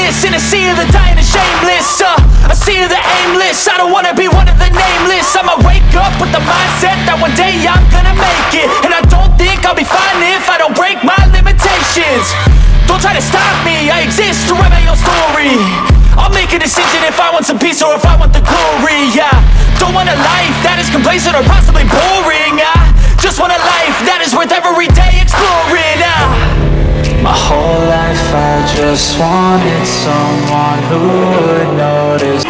aimless in a sea of the dying and shameless. A sea of the aimless. I don't wanna be one of the nameless. I'ma wake up with the mindset that one day I'm gonna make it. And I don't think I'll be fine if I don't break my limitations. Don't try to stop me, I exist to write my own story. I'll make a decision if I want some peace or if I want the glory. Yeah, don't want a life that is complacent or possibly boring. I just want a life that is worth every day exploring. My whole life I just wanted someone who would notice.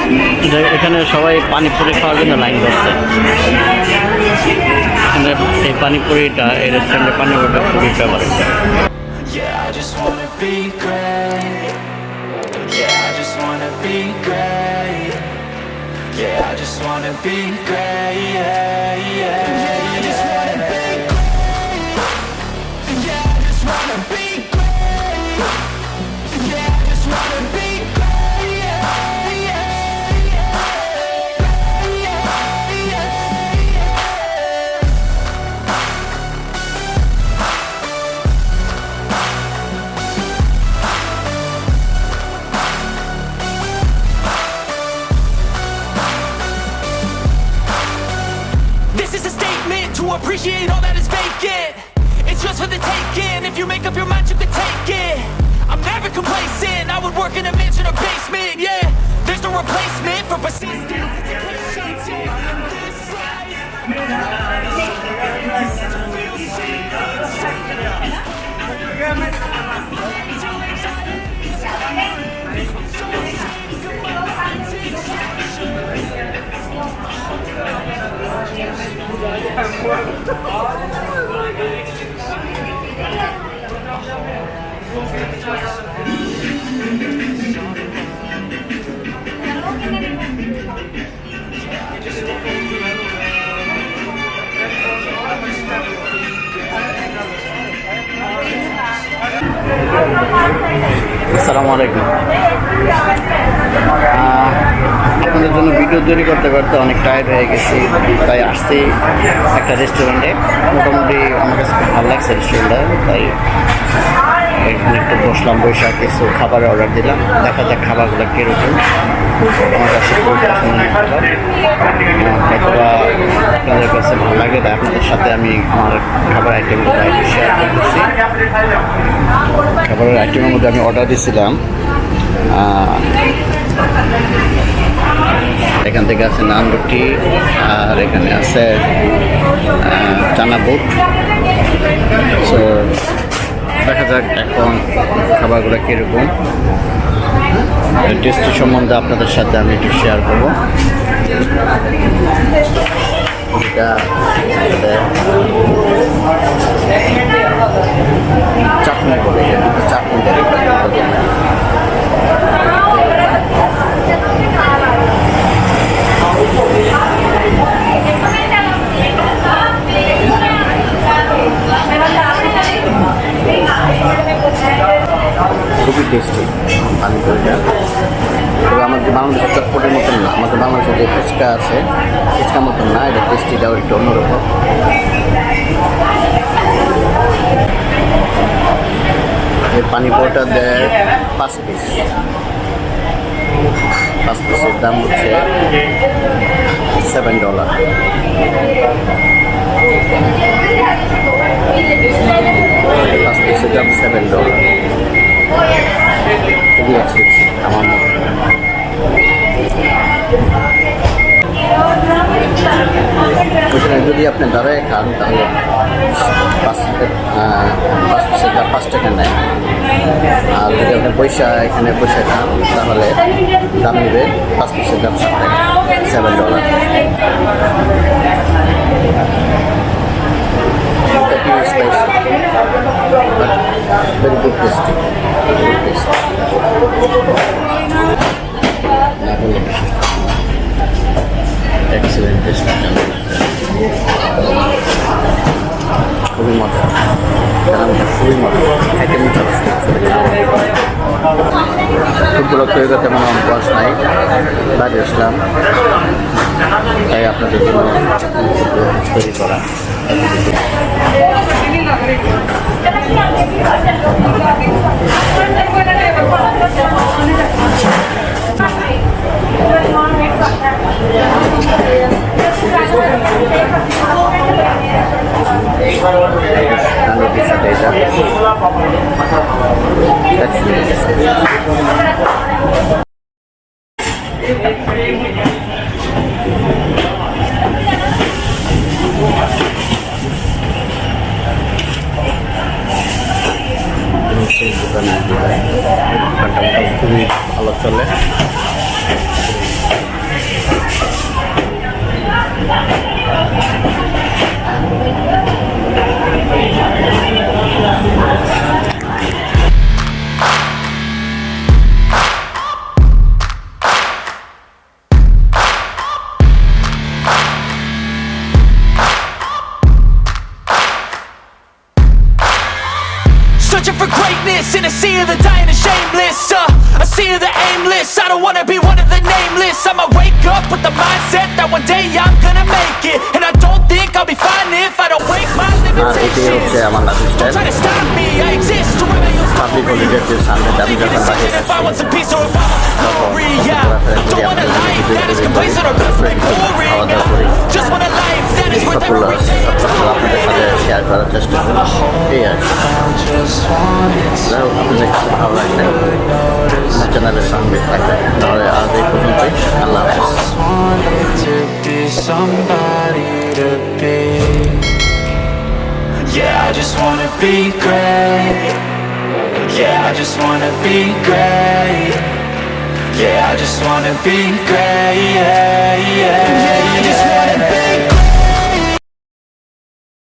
এখানে সবাই পানিপুরি খাওয়ার জন্য line করছে। এখানে এই পানিপুরিটা এই রেস্টুরেন্টে পানিপুরিটা খুবই favourite. Yeah, I just wanna be great. Yeah, I just wanna be great. Yeah, I just wanna be great. Yeah, yeah. I just wanna be great. Yeah, I just wanna be great. Yeah, I just wanna be great. Yeah, yeah, This is a statement to appreciate all that is vacant. It's just for the taking. If you make up your mind, you can take it. I'm never complacent. I would work in a mansion or basement. Yeah, there's no replacement for persistence. আসসালামু আলাইকুম। আপনাদের জন্য video তৈরি করতে করতে অনেক tired হয়ে গেছি, তাই আসছি একটা রেস্টুরেন্টে। মোটামুটি আমার কাছে খুব ভালো লাগছে রেস্টুরেন্টটা, তাই এখানে একটু বসলাম, বৈশাখ কিছু খাবারের অর্ডার দিলাম। দেখা যাক খাবারগুলো কীরকম। আমার কাছে খুব পছন্দের খাবার, হয়তোবা আপনাদের কাছে ভালো লাগে, তাই আপনাদের সাথে আমি আমার খাবার আইটেমগুলো একটু শেয়ার করতেছি। খাবারের আইটেমের মধ্যে আমি অর্ডার দিয়েছিলাম, এখান থেকে আছে নান রুটি, আর এখানে আছে চানা বুট। সো দেখা যাক এখন খাবারগুলো কীরকম। টেস্টি সম্বন্ধে আপনাদের সাথে আমি একটু শেয়ার করবো। এটা চাটনি বলে, চাটনি দেয়। খুবই টেস্টি পানিপুরিটা। তবে আমাদের বাংলাদেশের চটপটের মতন না, আমাদের বাংলাদেশের যে ফুচকা আছে ফুচকার মতন না, এটা টেস্টিটাও একটু অন্যরকম। এই পানিপুরিটা দেয় 5 পিস। 5 পিসের দাম হচ্ছে $7। পিসের দাম $7। খুবই এক্সপেন্সিভ আমার মনে হয়। ওইখানে যদি আপনি দাঁড়ায় খান তাহলে 5 পিসের দাম 5 টাকা নেয়। আর যদি আপনি এখানে পয়সা খান তাহলে দাম নেবে 5 পিসের দাম 7 টাকা, $7। Spicy, but very good tasty. Very tasty. Excellent taste. খুবই মজা, খুবই মজা, খাইতে মজা। খুব ব্লগ তৈরি করতে তেমন আমার বয়স নাই, বাইরে আসলাম, তাই আপনাদের জন্য তৈরি করা। দোকানটা খুবই ভালো চলে। Searching for greatness in a sea of the dying and shameless, a sea of the aimless. I don't wanna be one of the nameless. I'ma wake up with the mindset that one day I'm gonna make it, and I don't think I'll be fine if I don't break my limitations. Don't try to stop me, I exist to rebel. Public holiday যে সানডেতে আমি যখন বাইরে If I want some peace or if I want glory, yeah. Don't want a life that is complacent or built for boring. Just want a life that is worth every day. আপনাদের সাথে share করার চেষ্টা করি, এই আর কি। আপনাদের কাছে ভালো লাগলে আমার চ্যানেলের সঙ্গে থাকবেন। তাহলে আজ এই পর্যন্তই, আল্লাহ হাফেজ। Yeah, I just wanna be great. Yeah, I just wanna be great. Yeah, I just wanna be great.